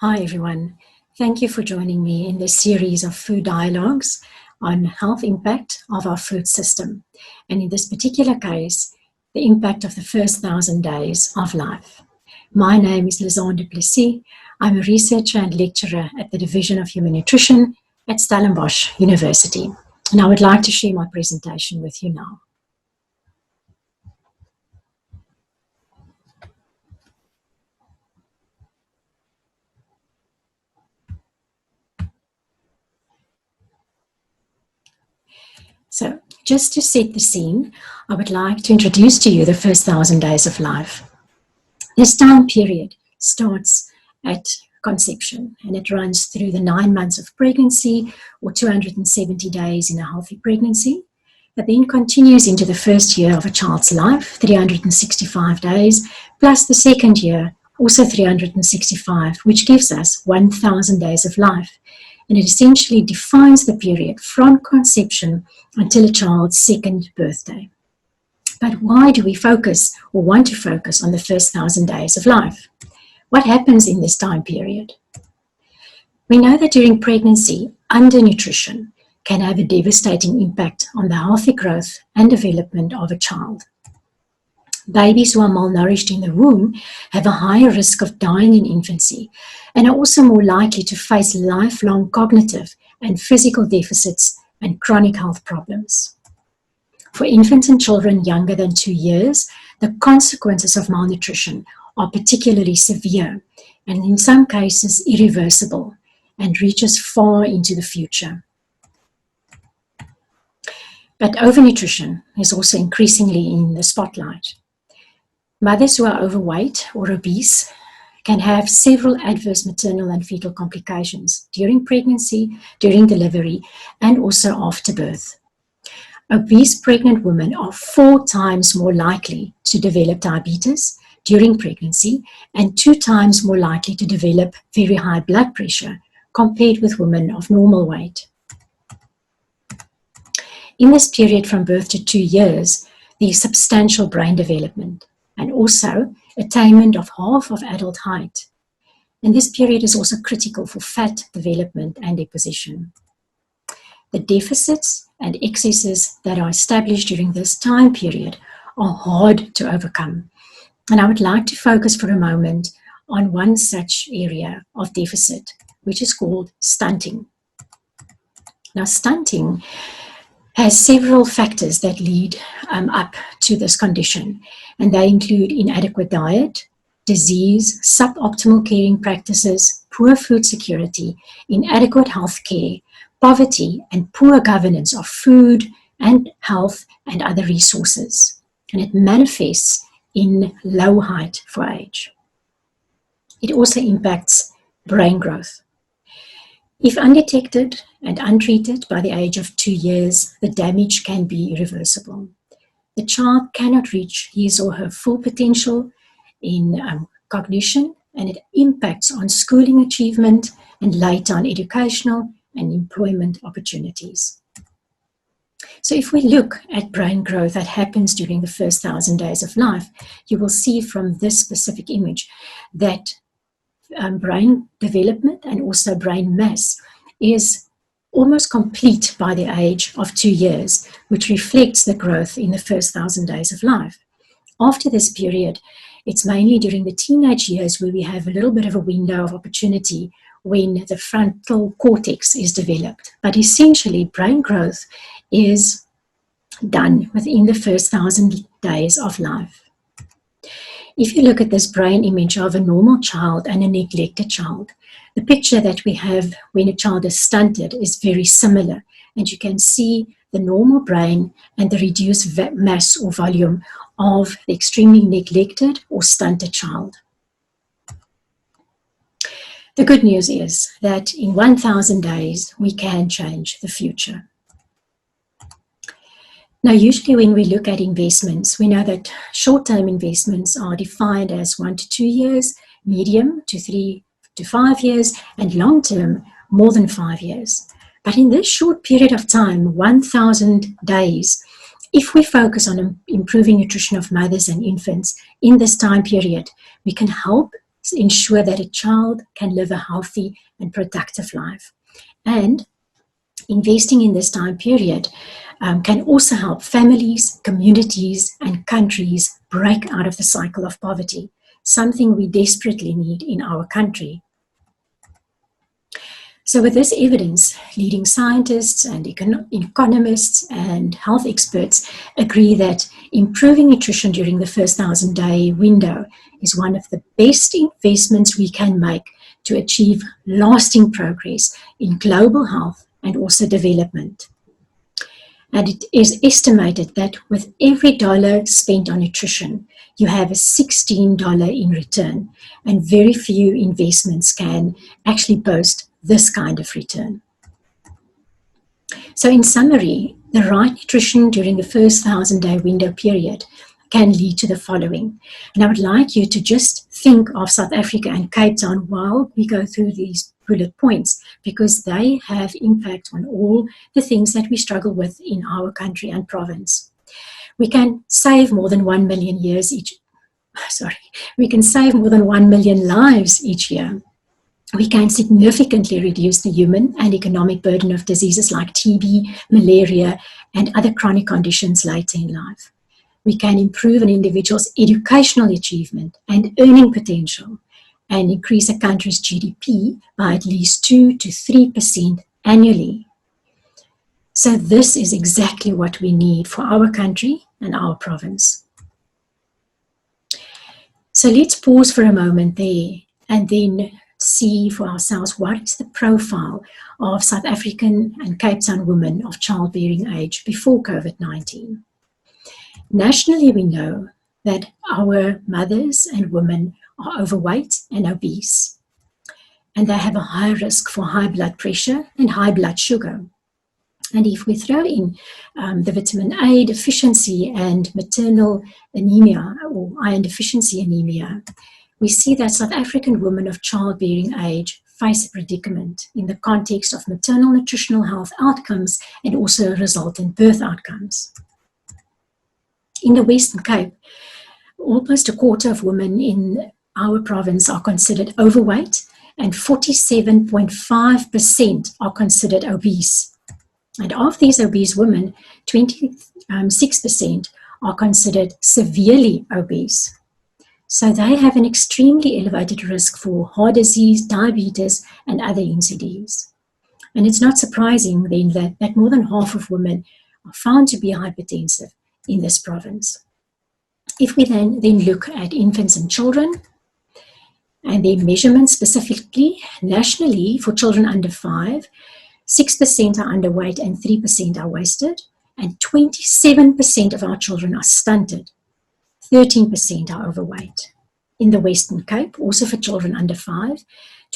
Hi everyone, thank you for joining me in this series of food dialogues on health impact of our food system, and in this particular case, the impact of the first 1,000 days of life. My name is Lisanne du Plessis. I'm a researcher and lecturer at the Division of Human Nutrition at Stellenbosch University, and I would like to share my presentation with you now. So, just to set the scene, I would like to introduce to you the first 1,000 days of life. This time period starts at conception and it runs through the 9 months of pregnancy, or 270 days in a healthy pregnancy. It then continues into the first year of a child's life, 365 days, plus the second year, also 365, which gives us 1,000 days of life. And it essentially defines the period from conception until a child's second birthday. But why do we focus or want to focus on the first 1,000 days of life? What happens in this time period? We know that during pregnancy, undernutrition can have a devastating impact on the healthy growth and development of a child. Babies who are malnourished in the womb have a higher risk of dying in infancy and are also more likely to face lifelong cognitive and physical deficits and chronic health problems. For infants and children younger than 2 years, the consequences of malnutrition are particularly severe and in some cases irreversible and reaches far into the future. But overnutrition is also increasingly in the spotlight. Mothers who are overweight or obese can have several adverse maternal and fetal complications during pregnancy, during delivery, and also after birth. Obese pregnant women are 4 times more likely to develop diabetes during pregnancy and 2 times more likely to develop very high blood pressure compared with women of normal weight. In this period from birth to 2 years, there is substantial brain development and also attainment of half of adult height. And this period is also critical for fat development and deposition. The deficits and excesses that are established during this time period are hard to overcome. And I would like to focus for a moment on one such area of deficit, which is called stunting. Now, stunting has several factors that lead up to this condition, and they include inadequate diet, disease, suboptimal caring practices, poor food security, inadequate health care, poverty, and poor governance of food and health and other resources. And it manifests in low height for age. It also impacts brain growth. If undetected and untreated by the age of 2 years, the damage can be irreversible. The child cannot reach his or her full potential in cognition, and it impacts on schooling achievement and later on educational and employment opportunities. So if we look at brain growth that happens during the first 1,000 days of life, you will see from this specific image that brain development and also brain mass is almost complete by the age of 2 years, which reflects the growth in the first 1,000 days of life. After this period, it's mainly during the teenage years where we have a little bit of a window of opportunity when the frontal cortex is developed. But essentially, brain growth is done within the first 1,000 days of life. If you look at this brain image of a normal child and a neglected child, the picture that we have when a child is stunted is very similar, and you can see the normal brain and the reduced mass or volume of the extremely neglected or stunted child. The good news is that in 1,000 days, we can change the future. Now, usually when we look at investments, we know that short-term investments are defined as 1 to 2 years, medium to 3 to 5 years, and long-term more than 5 years. But in this short period of time, 1,000 days, if we focus on improving nutrition of mothers and infants in this time period, we can help ensure that a child can live a healthy and productive life. And investing in this time period can also help families, communities, and countries break out of the cycle of poverty, something we desperately need in our country. So with this evidence, leading scientists and economists and health experts agree that improving nutrition during the first 1,000-day window is one of the best investments we can make to achieve lasting progress in global health and also development. And it is estimated that with every dollar spent on nutrition, you have a $16 in return, and very few investments can actually boast this kind of return. So in summary, the right nutrition during the first 1,000-day window period can lead to the following. And I would like you to just think of South Africa and Cape Town while we go through these bullet points, because they have impact on all the things that we struggle with in our country and province. We can save more than 1 million years each. We can save more than 1 million lives each year. We can significantly reduce the human and economic burden of diseases like TB, malaria, and other chronic conditions later in life. We can improve an individual's educational achievement and earning potential, and increase a country's GDP by at least 2 to 3% annually. So this is exactly what we need for our country and our province. So let's pause for a moment there and then see for ourselves what is the profile of South African and Cape Town women of childbearing age before COVID-19. Nationally, we know that our mothers and women are overweight and obese, and they have a high risk for high blood pressure and high blood sugar. And if we throw in the vitamin A deficiency and maternal anemia or iron deficiency anemia, we see that South African women of childbearing age face a predicament in the context of maternal nutritional health outcomes and also resultant birth outcomes. In the Western Cape, almost a quarter of women in our province are considered overweight, and 47.5% are considered obese. And of these obese women, 26% are considered severely obese. So they have an extremely elevated risk for heart disease, diabetes, and other NCDs. And it's not surprising then that more than half of women are found to be hypertensive in this province. If we then look at infants and children, and their measurements specifically, nationally for children under 5, 6% are underweight and 3% are wasted, and 27% of our children are stunted. 13% are overweight. In the Western Cape, also for children under 5,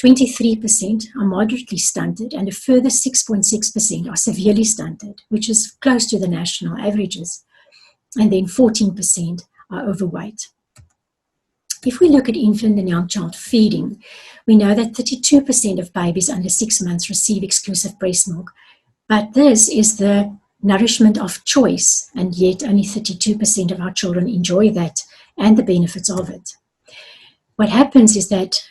23% are moderately stunted, and a further 6.6% are severely stunted, which is close to the national averages. And then 14% are overweight. If we look at infant and young child feeding, we know that 32% of babies under 6 months receive exclusive breast milk, but this is the nourishment of choice, and yet only 32% of our children enjoy that and the benefits of it. What happens is that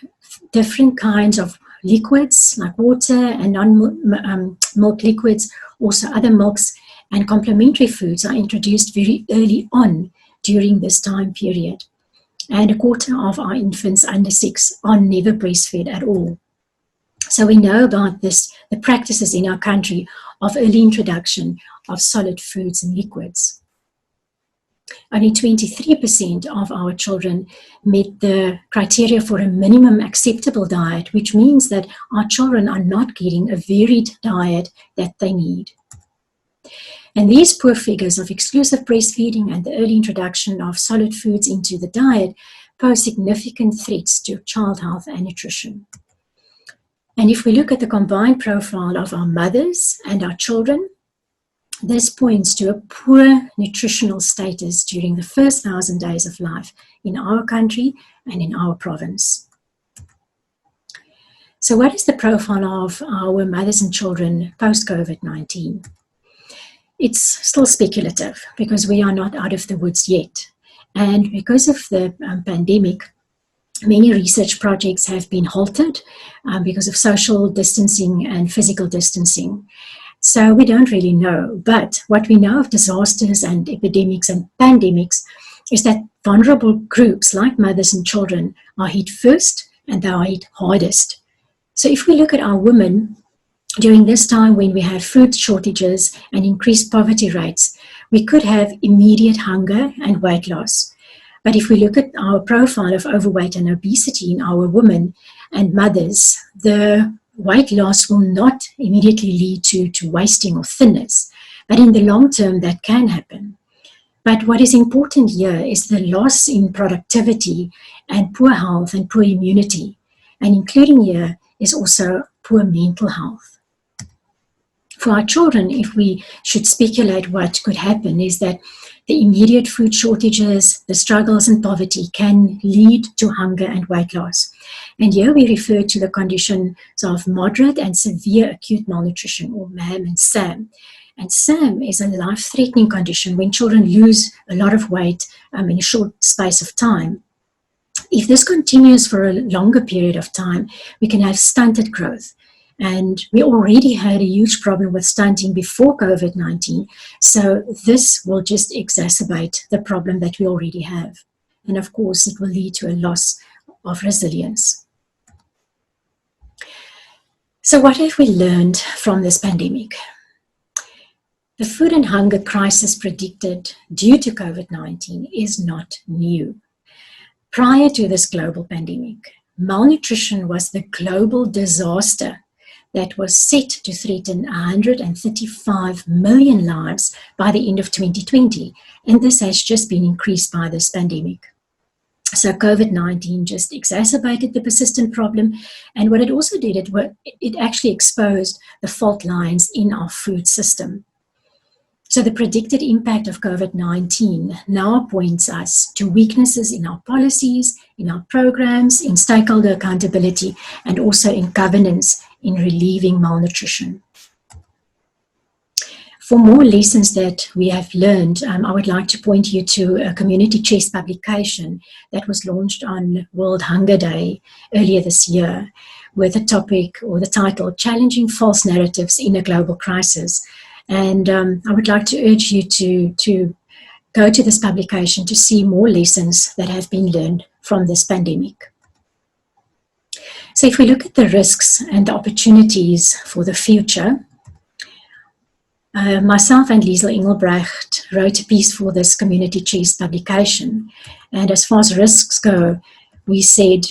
different kinds of liquids like water and non-milk liquids, also other milks and complementary foods are introduced very early on during this time period. And a quarter of our infants under 6 are never breastfed at all. So we know about this, the practices in our country of early introduction of solid foods and liquids. Only 23% of our children met the criteria for a minimum acceptable diet, which means that our children are not getting a varied diet that they need. And these poor figures of exclusive breastfeeding and the early introduction of solid foods into the diet pose significant threats to child health and nutrition. And if we look at the combined profile of our mothers and our children, this points to a poor nutritional status during the first 1,000 days of life in our country and in our province. So what is the profile of our mothers and children post-COVID-19? It's still speculative because we are not out of the woods yet. And because of the pandemic, Many research projects have been halted because of social distancing and physical distancing. So we don't really know. But what we know of disasters and epidemics and pandemics is that vulnerable groups like mothers and children are hit first and they are hit hardest. So if we look at our women during this time when we have food shortages and increased poverty rates, we could have immediate hunger and weight loss. But if we look at our profile of overweight and obesity in our women and mothers, the weight loss will not immediately lead to wasting or thinness. But in the long term, that can happen. But what is important here is the loss in productivity and poor health and poor immunity. And including here is also poor mental health. For our children, if we should speculate what could happen, is that the immediate food shortages, the struggles and poverty can lead to hunger and weight loss. And here we refer to the conditions of moderate and severe acute malnutrition, or MAM and SAM. And SAM is a life-threatening condition when children lose a lot of weight in a short space of time. If this continues for a longer period of time, we can have stunted growth. And we already had a huge problem with stunting before COVID-19, so this will just exacerbate the problem that we already have. And of course, it will lead to a loss of resilience. So what have we learned from this pandemic? The food and hunger crisis predicted due to COVID-19 is not new. Prior to this global pandemic, malnutrition was the global disaster that was set to threaten 135 million lives by the end of 2020. And this has just been increased by this pandemic. So COVID-19 just exacerbated the persistent problem. And what it also did, it actually exposed the fault lines in our food system. So the predicted impact of COVID-19 now points us to weaknesses in our policies, in our programs, in stakeholder accountability, and also in governance in relieving malnutrition. For more lessons that we have learned, I would like to point you to a community chest publication that was launched on World Hunger Day earlier this year, with the topic or the title, Challenging False Narratives in a Global Crisis. And I would like to urge you to go to this publication to see more lessons that have been learned from this pandemic. So if we look at the risks and the opportunities for the future, myself and Liesl Engelbrecht wrote a piece for this community chest publication. And as far as risks go, we said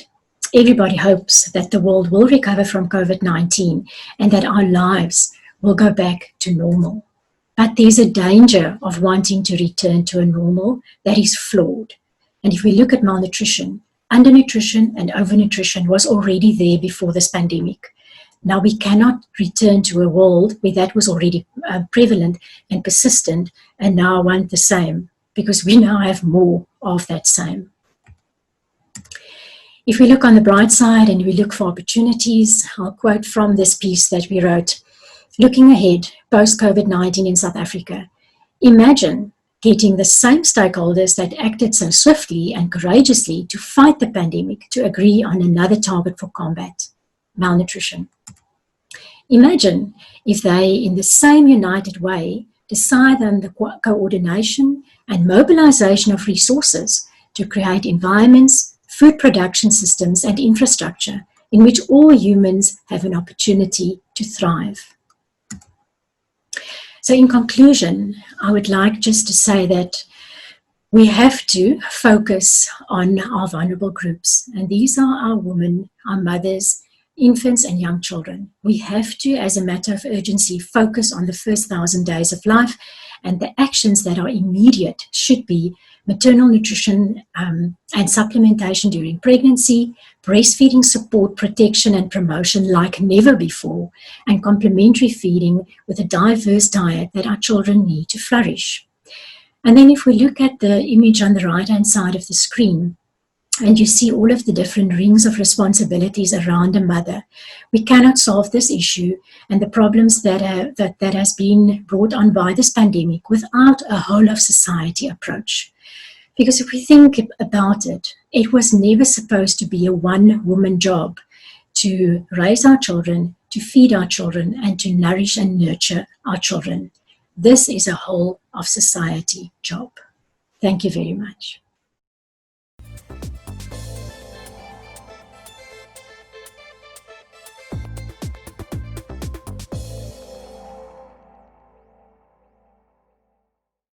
everybody hopes that the world will recover from COVID-19 and that our lives will go back to normal. But there's a danger of wanting to return to a normal that is flawed. And if we look at malnutrition, undernutrition and overnutrition was already there before this pandemic. Now we cannot return to a world where that was already prevalent and persistent and now want the same, because we now have more of that same. If we look on the bright side and we look for opportunities, I'll quote from this piece that we wrote. Looking ahead, post-COVID-19 in South Africa, imagine getting the same stakeholders that acted so swiftly and courageously to fight the pandemic to agree on another target for combat, malnutrition. Imagine if they, in the same united way, decide on the coordination and mobilization of resources to create environments, food production systems, and infrastructure in which all humans have an opportunity to thrive. So in conclusion, I would like just to say that we have to focus on our vulnerable groups. And these are our women, our mothers, infants and young children. We have to, as a matter of urgency, focus on the first 1,000 days of life, and the actions that are immediate should be maternal nutrition and supplementation during pregnancy, breastfeeding support, protection and promotion like never before, and complementary feeding with a diverse diet that our children need to flourish. And then if we look at the image on the right-hand side of the screen, and you see all of the different rings of responsibilities around a mother, we cannot solve this issue and the problems that has been brought on by this pandemic without a whole of society approach. Because if we think about it, it was never supposed to be a one-woman job to raise our children, to feed our children, and to nourish and nurture our children. This is a whole of society job. Thank you very much.